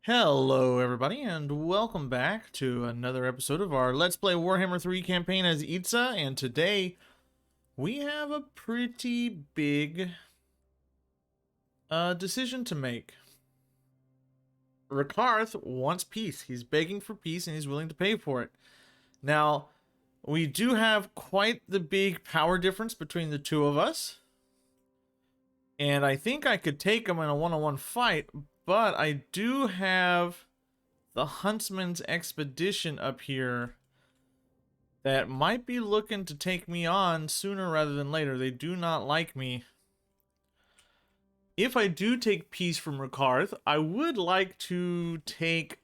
Hello everybody and welcome back to another episode of our Let's Play Warhammer 3 campaign as Itza, and today we have a pretty big decision to make. Rakarth wants peace. He's begging for peace and he's willing to pay for it. Now, we do have quite the big power difference between the two of us. And I think I could take him in a one-on-one fight, but I do have the Huntsman's Expedition up here that might be looking to take me on sooner rather than later. They do not like me. If I do take peace from Rakarth, I would like to take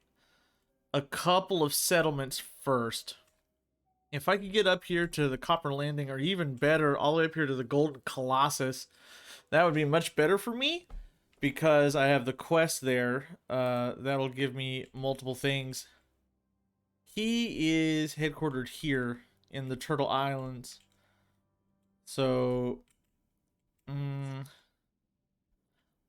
a couple of settlements first. If I could get up here to the Copper Landing, or even better, all the way up here to the Golden Colossus, that would be much better for me, because I have the quest there. That'll give me multiple things. He is headquartered here in the Turtle Islands. So,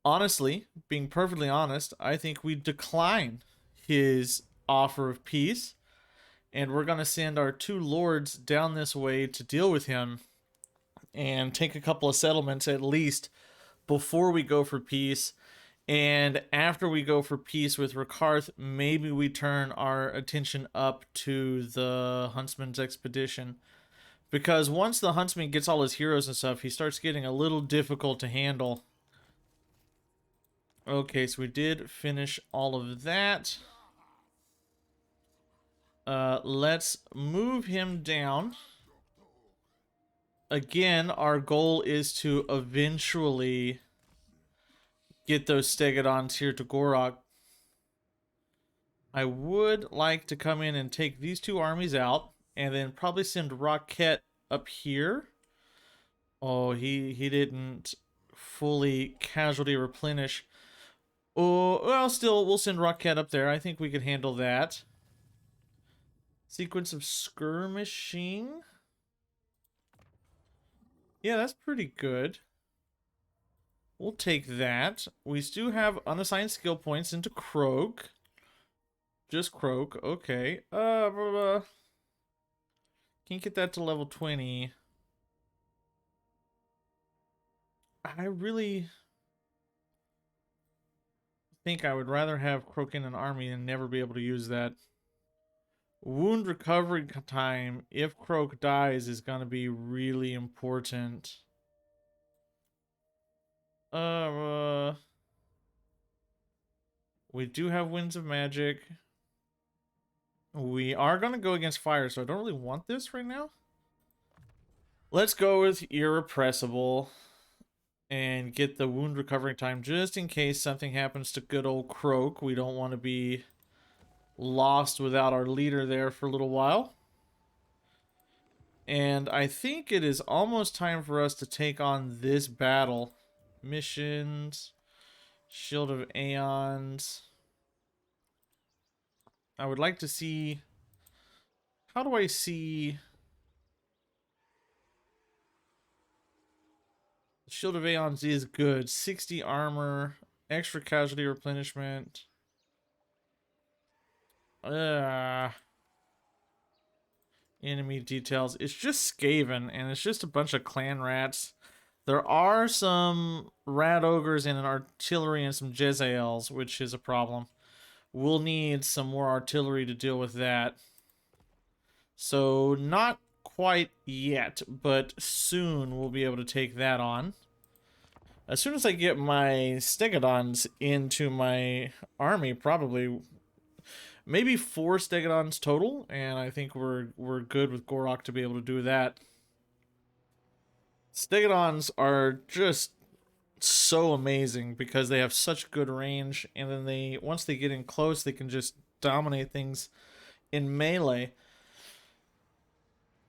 honestly, being perfectly honest, I think we decline his offer of peace. And we're going to send our two lords down this way to deal with him and take a couple of settlements at least before we go for peace. And after we go for peace with Rakarth, maybe we turn our attention up to the Huntsman's Expedition. Because once the Huntsman gets all his heroes and stuff, he starts getting a little difficult to handle. Okay, so we did finish all of that. Let's move him down. Again, our goal is to eventually get those Stegodons here to Gor-Rok. I would like to come in and take these two armies out, and then probably send Rocket up here. Oh, he didn't fully casualty replenish. Oh, well, still, we'll send Rocket up there. I think we could handle that. Sequence of skirmishing. Yeah, that's pretty good. We'll take that. We do have unassigned skill points into Croak. Just Croak. Okay. Can't get that to level 20. I really think I would rather have Croak in an army and never be able to use that. Wound recovery time, if Croak dies, is going to be really important. We do have Winds of Magic. We are going to go against fire, so I don't really want this right now. Let's go with Irrepressible and get the wound recovery time just in case something happens to good old Croak. We don't want to be lost without our leader there for a little while. And I think it is almost time for us to take on this battle. Missions, Shield of Aeons. I would like to see... How do I see... Shield of Aeons is good. 60 armor, extra casualty replenishment. Enemy details. It's just Skaven, and it's just a bunch of clan rats. There are some rat ogres and an artillery and some Jezzaels, which is a problem. We'll need some more artillery to deal with that. So, not quite yet, but soon we'll be able to take that on. As soon as I get my Stegodons into my army, probably maybe 4 Stegodons total, and I think we're good with Gor-Rok to be able to do that. Stegodons are just so amazing because they have such good range, and then once they get in close, they can just dominate things in melee.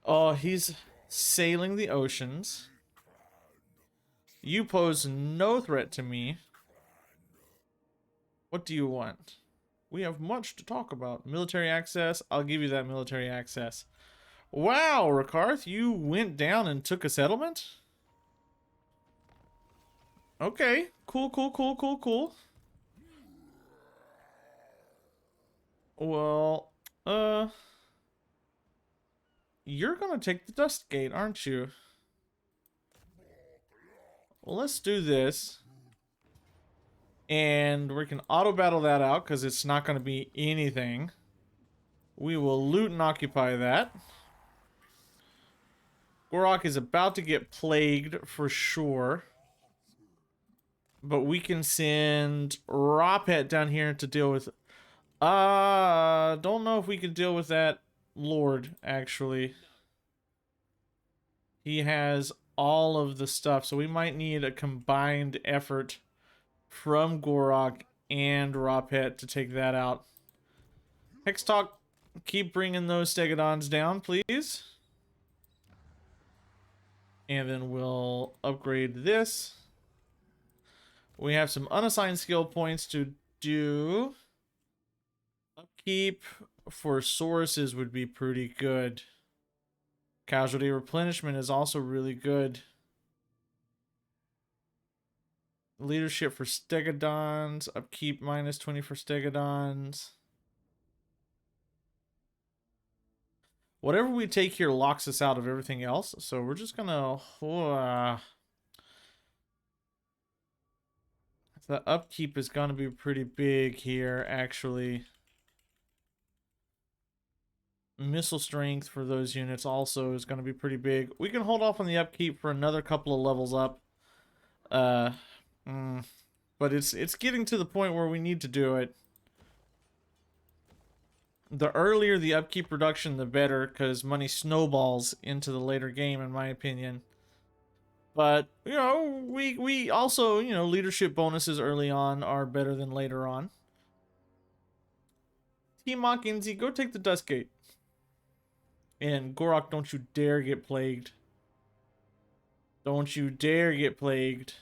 Oh, he's sailing the oceans. You pose no threat to me. What do you want? We have much to talk about. Military access. I'll give you that military access. Wow, Rakarth, you went down and took a settlement? Okay. Cool. Well, you're gonna take the Dust Gate, aren't you? Well, let's do this. And we can auto battle that out because it's not going to be anything. We will loot and occupy that. Gor-Rok is about to get plagued for sure. But we can send Ropet down here to deal with... don't know if we can deal with that Lord, actually. He has all of the stuff, so we might need a combined effort from Gor-Rok and Ropet to take that out. Hextalk, keep bringing those Stegodons down, please. And then we'll upgrade this. We have some unassigned skill points to do. Upkeep for sources would be pretty good. Casualty replenishment is also really good. Leadership for Stegodons. Upkeep -20 for Stegodons. Whatever we take here locks us out of everything else. So we're just gonna... the upkeep is gonna be pretty big here, actually. Missile strength for those units also is gonna be pretty big. We can hold off on the upkeep for another couple of levels up. But it's getting to the point where we need to do it. The earlier the upkeep reduction, the better, because money snowballs into the later game, in my opinion. But, you know, we also, you know, leadership bonuses early on are better than later on. Team Mackenzie, go take the Dust Gate. And Gor-Rok, don't you dare get plagued. Don't you dare get plagued.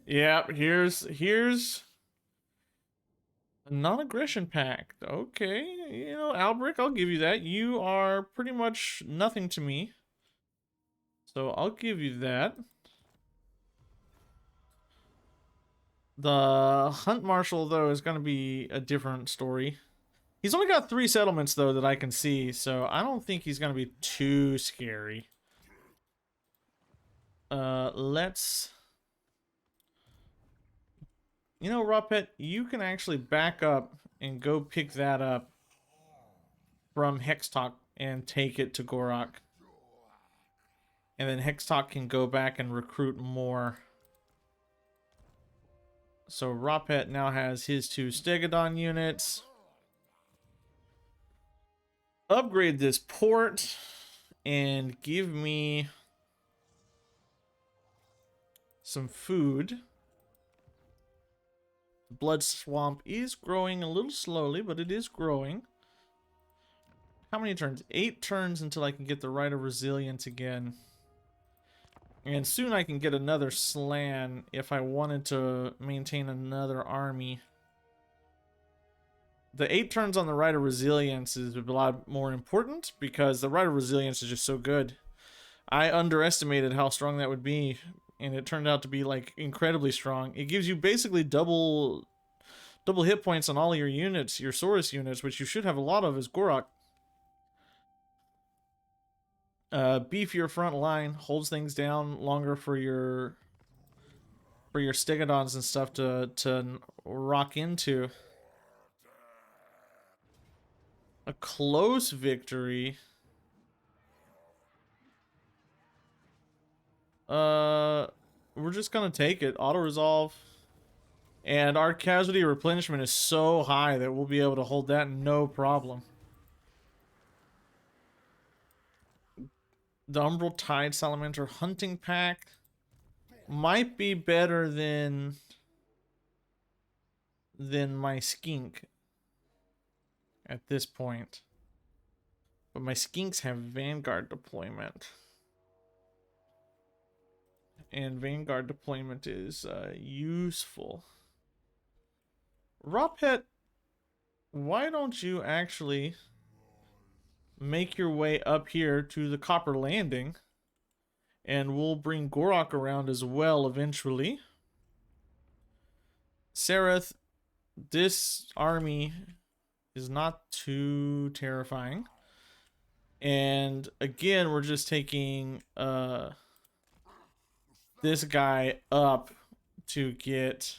Yep, here's a non-aggression pact. Okay, you know, Albrick, I'll give you that. You are pretty much nothing to me. So I'll give you that. The Hunt Marshal, though, is going to be a different story. He's only got 3 settlements, though, that I can see, so I don't think he's going to be too scary. Let's... You know, Ropet, you can actually back up and go pick that up from Hextalk and take it to Gor-Rok. And then Hextalk can go back and recruit more. So Ropet now has his 2 Stegodon units. Upgrade this port and give me some food. The Blood Swamp is growing a little slowly, but it is growing. How many turns? 8 turns until I can get the Rite of Resilience again. And soon I can get another Slan if I wanted to maintain another army. The 8 turns on the Rite of Resilience is a lot more important because the Rite of Resilience is just so good. I underestimated how strong that would be, and it turned out to be like incredibly strong. It gives you basically double hit points on all your units, your Saurus units, which you should have a lot of as Gor-Rok. Beef your front line, holds things down longer for your Stegodons and stuff to rock into. A close victory. We're just gonna take it. Auto resolve. And our casualty replenishment is so high that we'll be able to hold that no problem. The Umbral Tide Salamander Hunting Pack might be better than my Skink at this point. But my Skinks have Vanguard deployment. And Vanguard deployment is useful. Ropet, why don't you actually make your way up here to the Copper Landing, and we'll bring Gor-Rok around as well eventually. Sereth, this army is not too terrifying. And again, we're just taking this guy up to get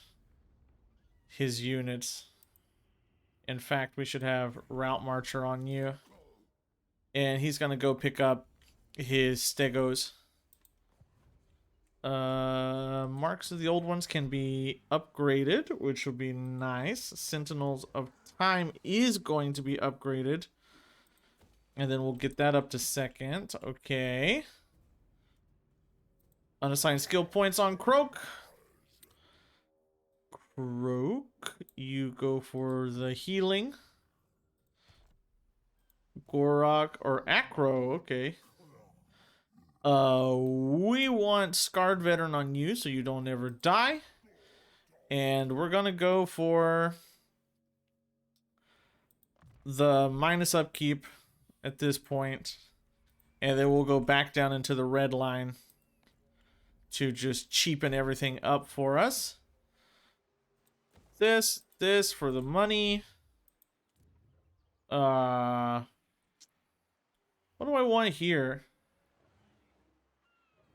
his units. In fact, we should have Route Marcher on you. And he's going to go pick up his Stegos. Marks of the old ones can be upgraded, which will be nice. Sentinels of Time is going to be upgraded. And then we'll get that up to second. Okay. Unassigned skill points on Croak. Croak, you go for the healing. Gor-Rok or Acro, okay. We want Scarred Veteran on you so you don't ever die. And we're gonna go for the minus upkeep at this point. And then we'll go back down into the red line to just cheapen everything up for us. This for the money. What do I want here?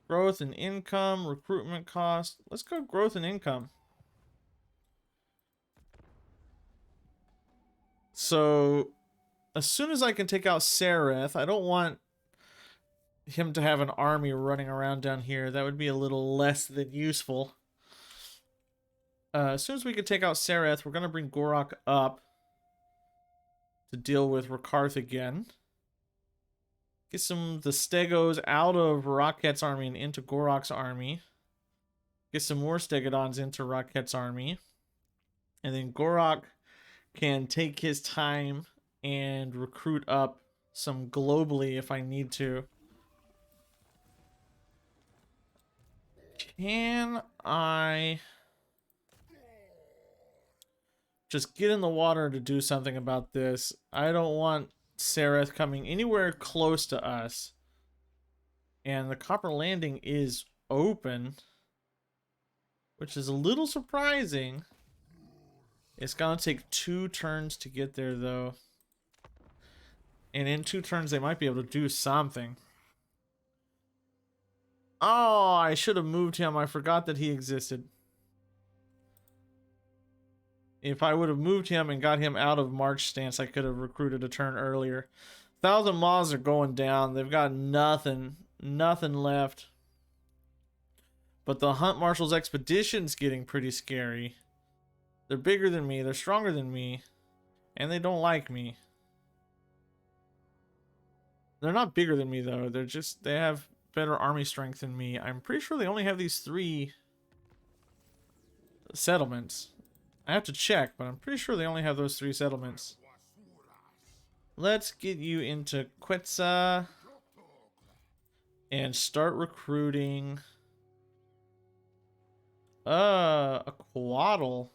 Growth and income, recruitment cost. Let's go growth and income. So, as soon as I can take out Sereth, I don't want him to have an army running around down here. That would be a little less than useful. As soon as we can take out Sereth, we're going to bring Gor-Rok up to deal with Rakarth again. Get the Stegos out of Raket's army and into Gor-Rok's army. Get some more Stegodons into Raket's army. And then Gor-Rok can take his time and recruit up some globally if I need to. Can I just get in the water to do something about this? I don't want Sereth coming anywhere close to us. And the Copper Landing is open, which is a little surprising. It's gonna take 2 turns to get there though. And in 2 turns they might be able to do something. Oh, I should have moved him. I forgot that he existed. If I would have moved him and got him out of March stance, I could have recruited a turn earlier. 1,000 Maws are going down. They've got nothing left. But the Hunt Marshal's Expedition's getting pretty scary. They're bigger than me. They're stronger than me. And they don't like me. They're not bigger than me, though. They have better army strength than me. I'm pretty sure they only have these 3 settlements. I have to check, but I'm pretty sure they only have those 3 settlements. Let's get you into Quetzal and start recruiting a Quaddle.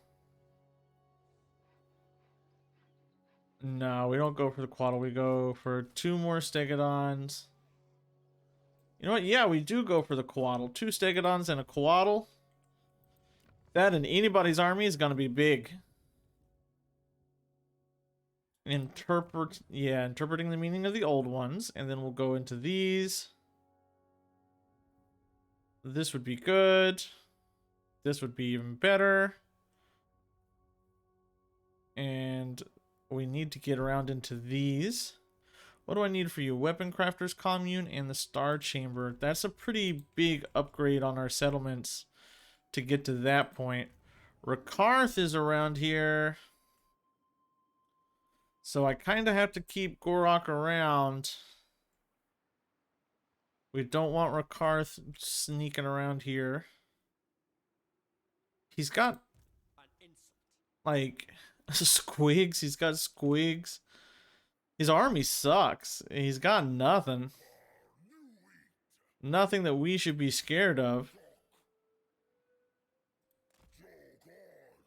No, we don't go for the Quaddle. We go for 2 more Stegodons. You know what? Yeah, we do go for the Quaddle. 2 Stegodons and a Quaddle. That in anybody's army is going to be big. Interpreting the meaning of the old ones. And then we'll go into these. This would be good. This would be even better. And we need to get around into these. What do I need for you? Weapon Crafter's Commune and the Star Chamber. That's a pretty big upgrade on our settlements to get to that point. Rakarth is around here. So I kind of have to keep Gor-Rok around. We don't want Rakarth sneaking around here. He's got like squigs. He's got squigs. His army sucks. He's got nothing. Nothing that we should be scared of.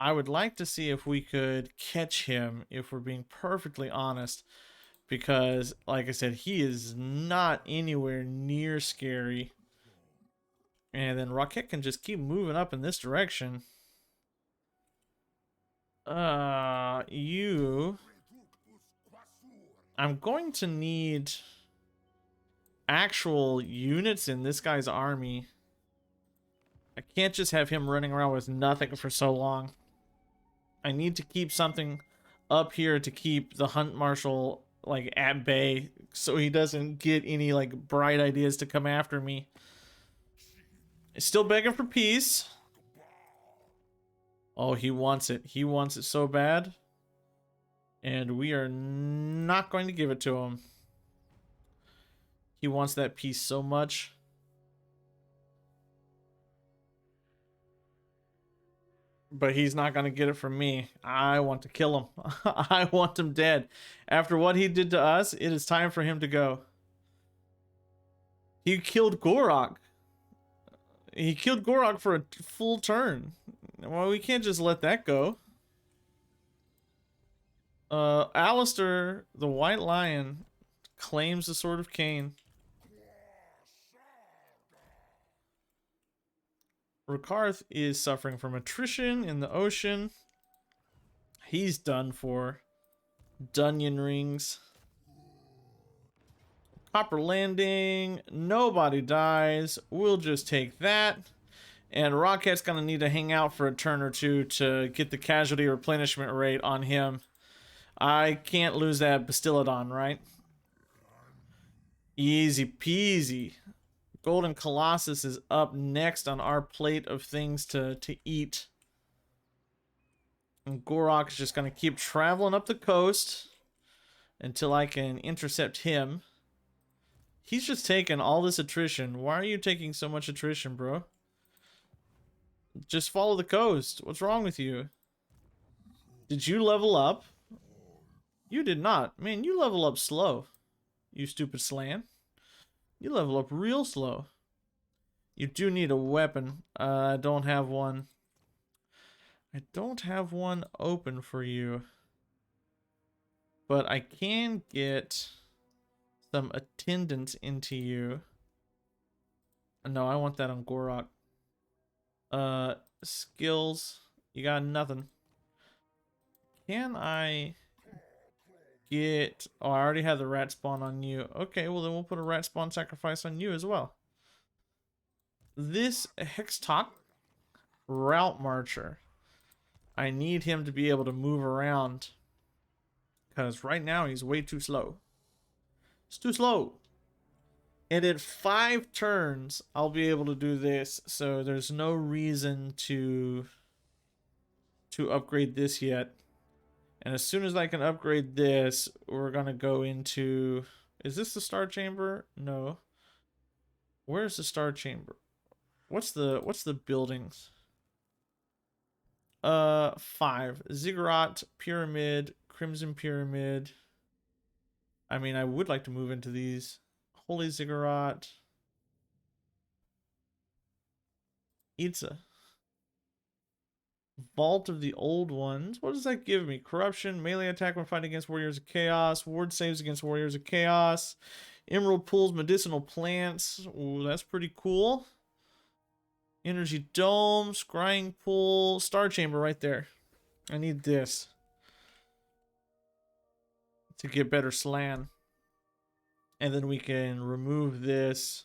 I would like to see if we could catch him, if we're being perfectly honest. Because, like I said, he is not anywhere near scary. And then Rocket can just keep moving up in this direction. You... I'm going to need actual units in this guy's army. I can't just have him running around with nothing for so long. I need to keep something up here to keep the hunt marshal like at bay so he doesn't get any like bright ideas to come after me. Still begging for peace. Oh, he wants it. He wants it so bad. And we are not going to give it to him. He wants that peace so much. But he's not going to get it from me. I want to kill him. I want him dead. After what he did to us, it is time for him to go. He killed Gor-Rok. He killed Gor-Rok for a full turn. Well, we can't just let that go. Alistair, the White Lion, claims the Sword of Cain. Rakarth is suffering from attrition in the ocean. He's done for. Dunyan rings. Copper Landing. Nobody dies. We'll just take that. And Rocket's gonna need to hang out for a turn or two to get the casualty replenishment rate on him. I can't lose that Bastiladon, right? Easy peasy. Golden Colossus is up next on our plate of things to eat. And Gor-Rok is just going to keep traveling up the coast until I can intercept him. He's just taking all this attrition. Why are you taking so much attrition, bro? Just follow the coast. What's wrong with you? Did you level up? You did not. Man, you level up slow. You stupid slan. You level up real slow. You do need a weapon. I don't have one. I don't have one open for you. But I can get some attendance into you. No, I want that on Gor-Rok. Skills. You got nothing. Can I get... Oh, I already have the rat spawn on you. Okay, well then we'll put a rat spawn sacrifice on you as well. This Hextalk route marcher. I need him to be able to move around. Because right now he's way too slow. It's too slow. And in 5 turns, I'll be able to do this. So there's no reason to upgrade this yet. And as soon as I can upgrade this, we're going to go into... Is this the Star Chamber? No. Where's the Star Chamber? What's the buildings? 5. Ziggurat, Pyramid, Crimson Pyramid. I mean, I would like to move into these. Holy Ziggurat. Itza. Vault of the Old Ones. What does that give me? Corruption, melee attack when fighting against Warriors of Chaos, ward saves against Warriors of Chaos, Emerald Pools, medicinal plants. Ooh, that's pretty cool. Energy Dome, Scrying Pool, Star Chamber right there. I need this to get better slan. And then we can remove this.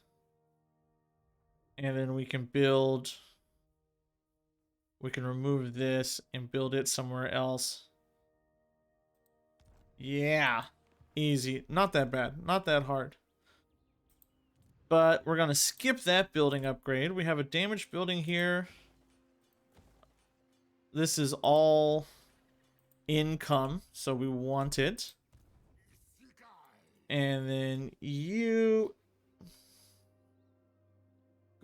And then we can build... We can remove this and build it somewhere else. Yeah. Easy. Not that bad. Not that hard. But we're going to skip that building upgrade. We have a damaged building here. This is all income, so we want it. And then you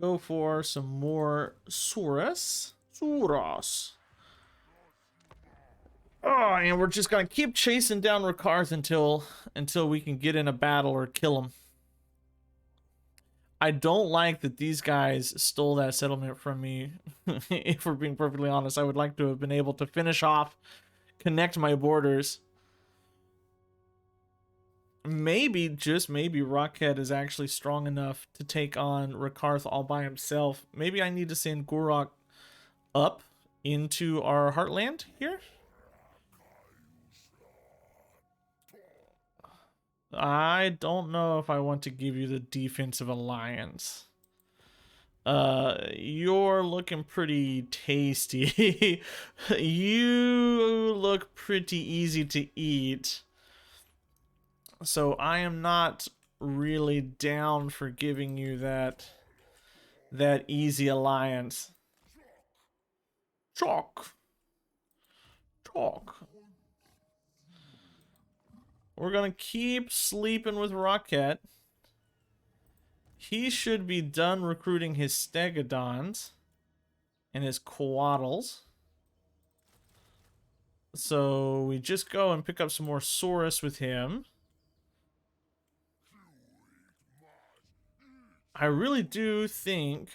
go for some more Saurus. Suros. Oh, and we're just gonna keep chasing down Rakarth until we can get in a battle or kill him. I don't like that these guys stole that settlement from me. If we're being perfectly honest, I would like to have been able to finish off, connect my borders. Maybe, just maybe, Rockhead is actually strong enough to take on Rakarth all by himself. Maybe I need to send Gor-Rok up into our heartland here. I don't know if I want to give you the defensive alliance. You're looking pretty tasty. You look pretty easy to eat. So I am not really down for giving you that easy alliance. Chalk. Chalk. We're gonna keep sleeping with Rocket. He should be done recruiting his Stegodons and his Quaddles. So we just go and pick up some more Saurus with him. I really do think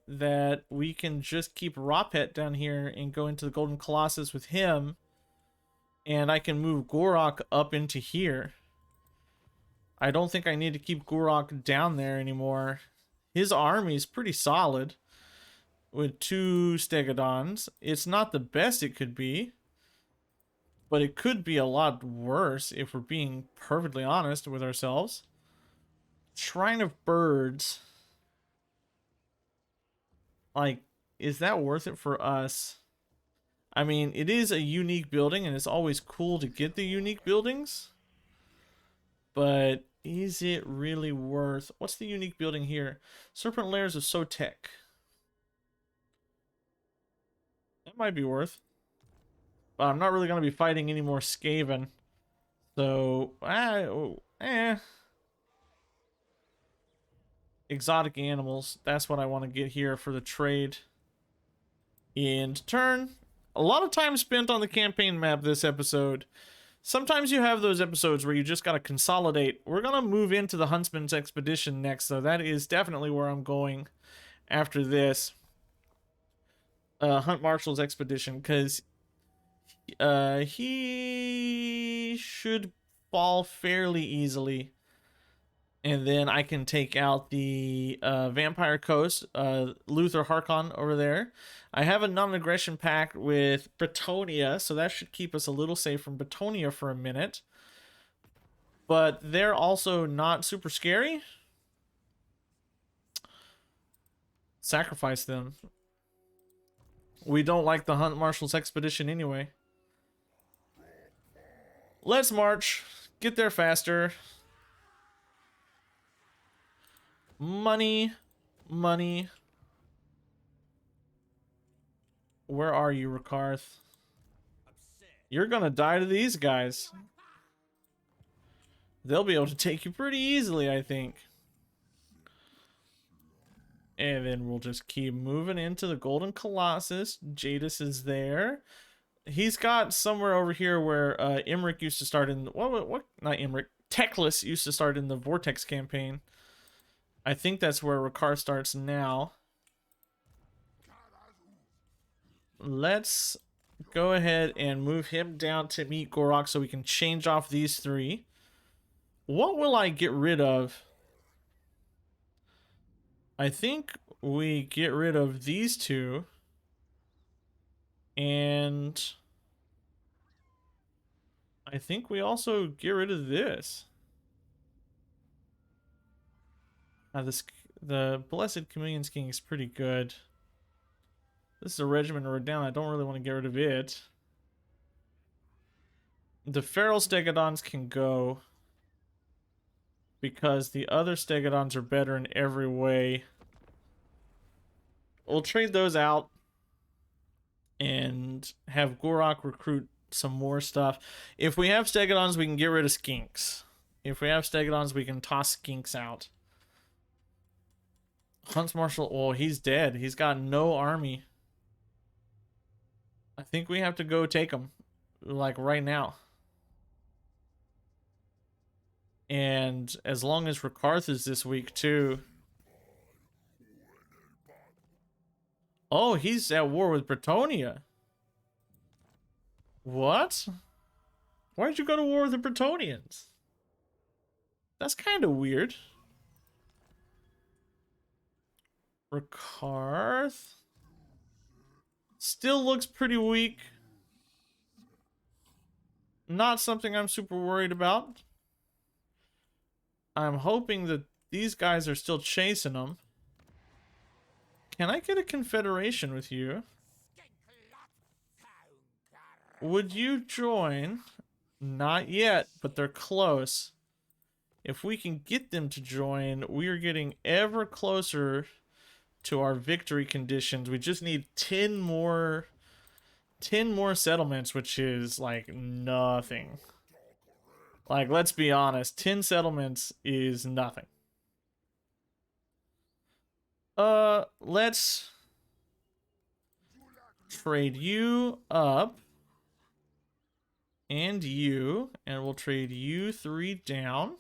that we can just keep Ropet down here and go into the Golden Colossus with him. And I can move Gor-Rok up into here. I don't think I need to keep Gor-Rok down there anymore. His army is pretty solid with 2 Stegodons. It's not the best it could be, but it could be a lot worse if we're being perfectly honest with ourselves. Shrine of Birds. Like, is that worth it for us? I mean, it is a unique building, and it's always cool to get the unique buildings. But is it really worth... What's the unique building here? Serpent Lairs of Sotek. That might be worth. But I'm not really going to be fighting any more Skaven. So, exotic animals. That's what I want to get here for the trade. End turn. A lot of time spent on the campaign map this episode. Sometimes you have those episodes where you just gotta consolidate. We're gonna move into the Huntsman's Expedition next, though. That is definitely where I'm going after this. Hunt Marshal's Expedition, because he should fall fairly easily. And then I can take out the Vampire Coast, Luther Harkon over there. I have a non-aggression pact with Bretonia, so that should keep us a little safe from Bretonia for a minute. But they're also not super scary. Sacrifice them. We don't like the Hunt Marshal's Expedition anyway. Let's march. Get there faster. Money. Money. Where are you, Rakarth? You're gonna die to these guys. They'll be able to take you pretty easily, I think. And then we'll just keep moving into the Golden Colossus. Jadis is there. He's got somewhere over here where Imric used to start in... What? Not Imric. Teclis used to start in the Vortex campaign. I think that's where Rakarth starts now. Let's go ahead and move him down to meet Gor-Rok so we can change off these 3. What will I get rid of? I think we get rid of these 2. And I think we also get rid of this. The Blessed Chameleon's King is pretty good. This is a regiment we're down. I don't really want to get rid of it. The Feral Stegodons can go, because the other Stegodons are better in every way. We'll trade those out and have Gor-Rok recruit some more stuff. If we have Stegodons, we can get rid of Skinks. If we have Stegodons, we can toss Skinks out. Hunts Marshal, oh, he's dead. He's got no army. I think we have to go take him, like, right now. And as long as Rakarth is this week, too. Oh, he's at war with Bretonia. What? Why'd you go to war with the Bretonians? That's kind of weird. Rakarth still looks pretty weak. Not something I'm super worried about. I'm hoping that these guys are still chasing them. Can I get a confederation with you? Would you join? Not yet, but they're close. If we can get them to join, we are getting ever closer to our victory conditions. We just need 10 more settlements, which is like nothing. Like, let's be honest, 10 settlements is nothing. Let's trade you up and you, and we'll trade you 3 down.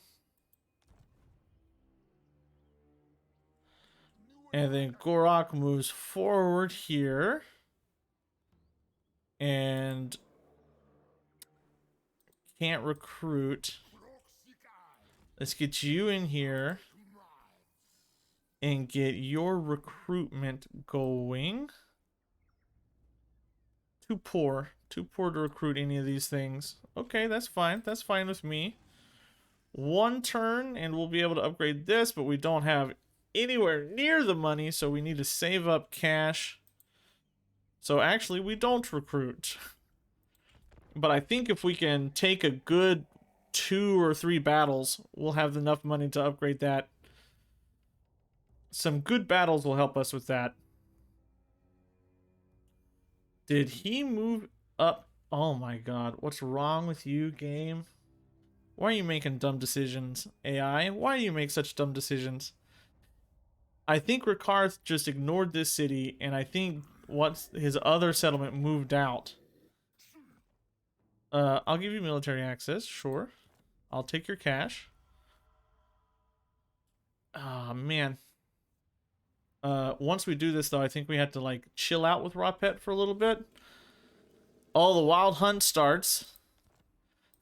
And then Gor-Rok moves forward here. And can't recruit. Let's get you in here and get your recruitment going. Too poor to recruit any of these things. Okay, that's fine. That's fine with me. 1 turn and we'll be able to upgrade this, but we don't have anywhere near the money, so we need to save up cash. So actually, we don't recruit. But I think if we can take a good 2 or 3 battles, we'll have enough money to upgrade that. Some good battles will help us with that. Did he move up? Oh my god, what's wrong with you, game? Why are you making dumb decisions, AI? Why do you make such dumb decisions? I think Rikarth just ignored this city, and I think once his other settlement moved out. I'll give you military access, sure. I'll take your cash. Ah, man. Once we do this, though, I think we have to, like, chill out with Ropet for a little bit. Oh, the wild hunt starts.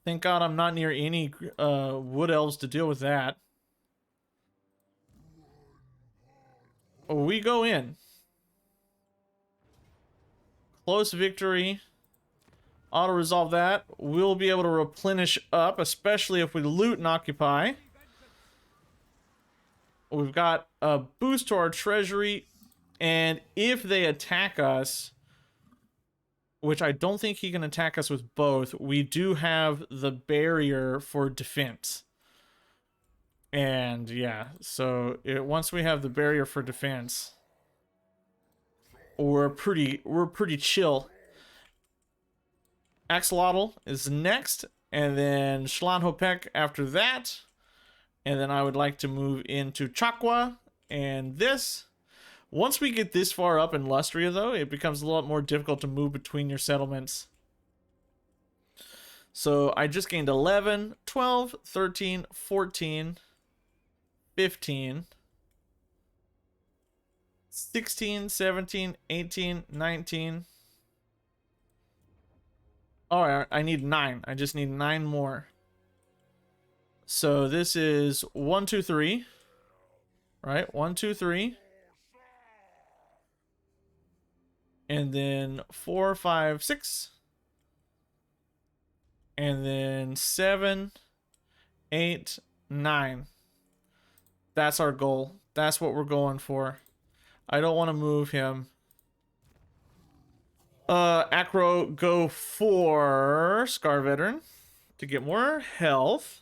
Thank God I'm not near any wood elves to deal with that. Oh, we go in. Close victory. Auto-resolve that. We'll be able to replenish up, especially if we loot and occupy. We've got a boost to our treasury, and if they attack us, which I don't think he can attack us with both, we do have the barrier for defense. And yeah, so once we have the barrier for defense, we're pretty chill. Axolotl is next, and then Schlanhopek after that. And then I would like to move into Chakwa and this. Once we get this far up in Lustria, though, it becomes a lot more difficult to move between your settlements. So I just gained 11, 12, 13, 14, 15, 16, 17, 18, 19. Oh, I need 9. I just need 9 more. So this is 1, 2, 3. Right? 1, 2, 3. And then 4, 5, 6. And then 7, 8, 9. That's our goal. That's what we're going for. I don't want to move him. Acro, go for Scar Veteran to get more health.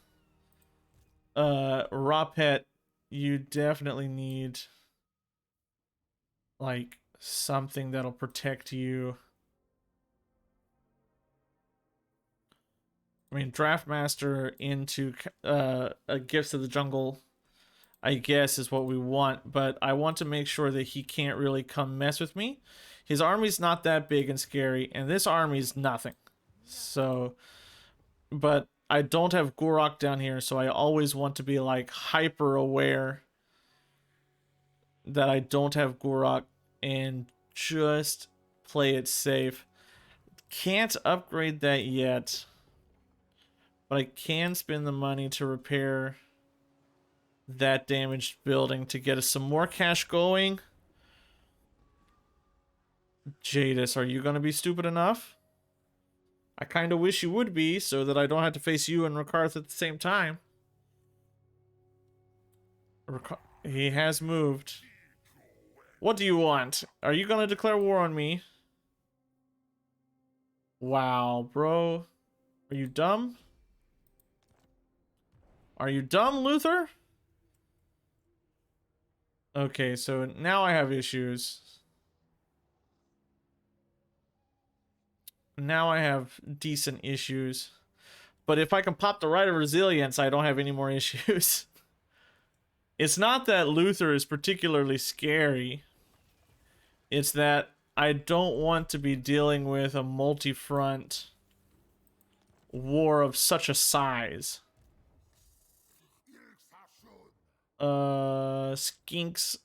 Ropet, you definitely need like something that'll protect you. I mean, Draftmaster into a Gifts of the Jungle, I guess, is what we want, but I want to make sure that he can't really come mess with me. His army's not that big and scary, and this army's nothing. So, but I don't have Gor-Rok down here, so I always want to be like hyper aware that I don't have Gor-Rok and just play it safe. Can't upgrade that yet, but I can spend the money to repair that damaged building to get us some more cash going. Jadis, are you going to be stupid enough? I kind of wish you would be, so that I don't have to face you and Rikarth at the same time. He has moved. What do you want? Are you gonna declare war on me? Wow, bro. Are you dumb? Are you dumb, Luther? Okay, so now I have issues. Now I have decent issues. But if I can pop the Rite of Resilience, I don't have any more issues. It's not that Luther is particularly scary. It's that I don't want to be dealing with a multi-front war of such a size. Skinks.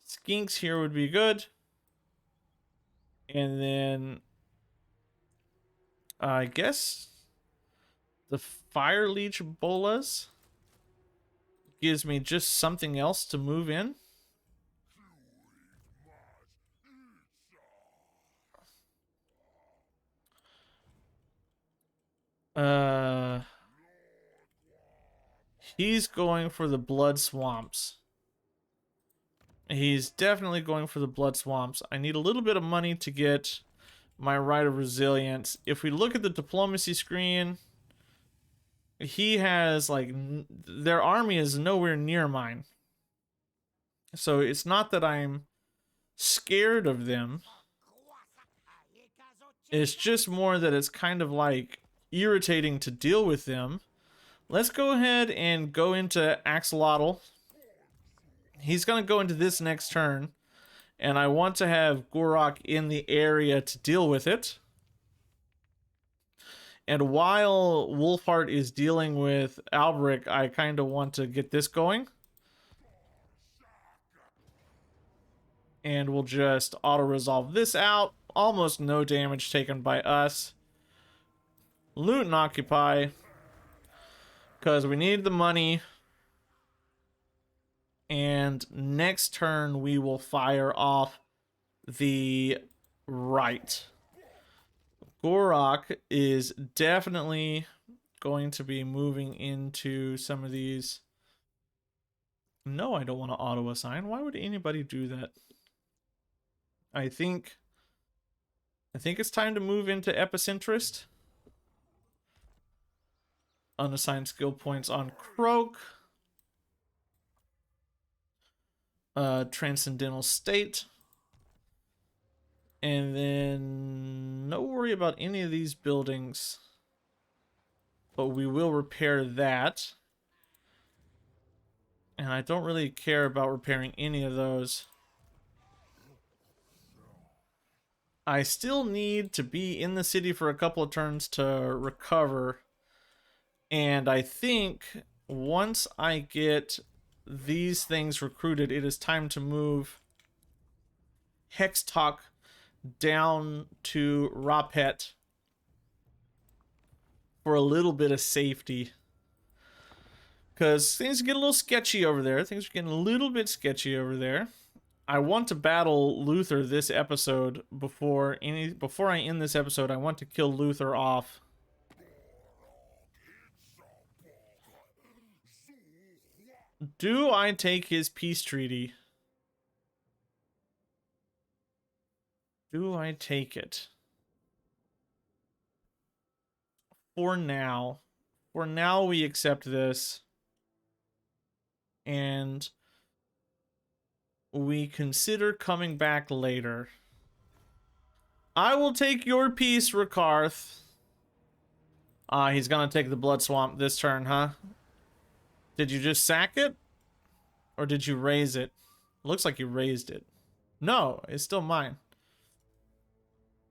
Skinks here would be good. And then I guess the Fire Leech Bolas gives me just something else to move in. He's going for the Blood Swamps. He's definitely going for the Blood Swamps. I need a little bit of money to get my Rite of Resilience. If we look at the diplomacy screen, he has, like, their army is nowhere near mine. So it's not that I'm scared of them. It's just more that it's kind of, like, irritating to deal with them. Let's go ahead and go into Axolotl. He's going to go into this next turn. And I want to have Gor-Rok in the area to deal with it. And while Wolfheart is dealing with Alberic, I kind of want to get this going. And we'll just auto-resolve this out. Almost no damage taken by us. Loot and occupy. Because we need the money. And next turn we will fire off the right. Gor-Rok is definitely going to be moving into some of these. No, I don't want to auto-assign. Why would anybody do that? I think it's time to move into Epicentrist. Unassigned skill points on Croak. Transcendental State. And then no worry about any of these buildings. But we will repair that. And I don't really care about repairing any of those. I still need to be in the city for a couple of turns to recover. And I think once I get these things recruited, it is time to move Hextalk down to Rapet for a little bit of safety. Because things get a little sketchy over there. Things are getting a little bit sketchy over there. I want to battle Luther this episode before I end this episode. I want to kill Luther off. Do I take his peace treaty? Do I take it? For now. For now, we accept this. And we consider coming back later. I will take your peace, Rakarth. He's gonna take the Blood Swamp this turn, huh? Did you just sack it? Or did you raise it? Looks like you raised it. No, it's still mine.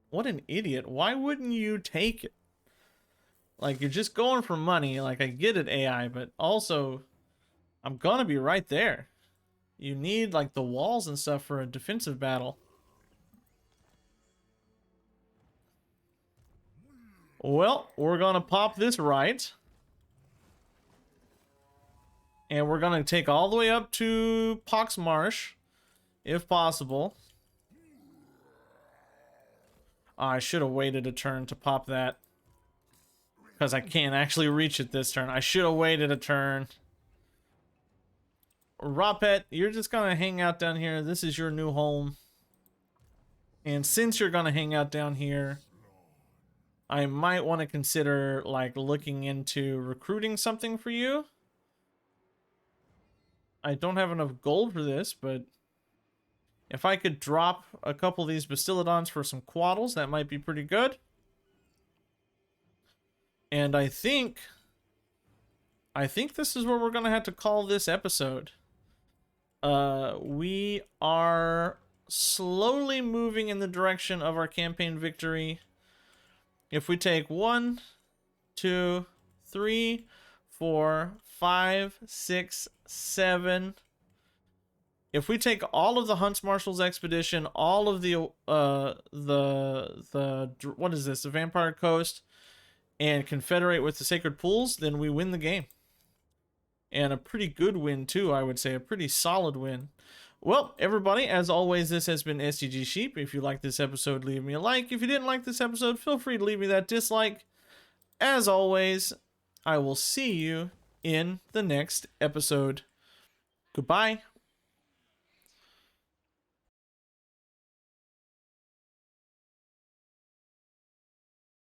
What an idiot. Why wouldn't you take it? Like, you're just going for money. Like, I get it, AI, but also, I'm gonna be right there. You need, like, the walls and stuff for a defensive battle. Well, we're gonna pop this right. And we're gonna take all the way up to Pox Marsh, if possible. I should have waited a turn to pop that. because I can't actually reach it this turn. I should have waited a turn. Ropet, you're just gonna hang out down here. This is your new home. And since you're gonna hang out down here, I might want to consider like looking into recruiting something for you. I don't have enough gold for this, but if I could drop a couple of these Bastiladons for some quaddles, that might be pretty good. And I think this is where we're gonna have to call this episode. We are slowly moving in the direction of our campaign victory. If we take 1, 2, 3, 4, 5, 6, 7. If we take all of the Hunts Marshal's expedition, all of the what is this? The Vampire Coast, and confederate with the Sacred Pools, then we win the game. And a pretty good win too, I would say. A pretty solid win. Well, everybody, as always, this has been STG Sheep. If you liked this episode, leave me a like. If you didn't like this episode, feel free to leave me that dislike. As always, I will see you in the next episode. Goodbye.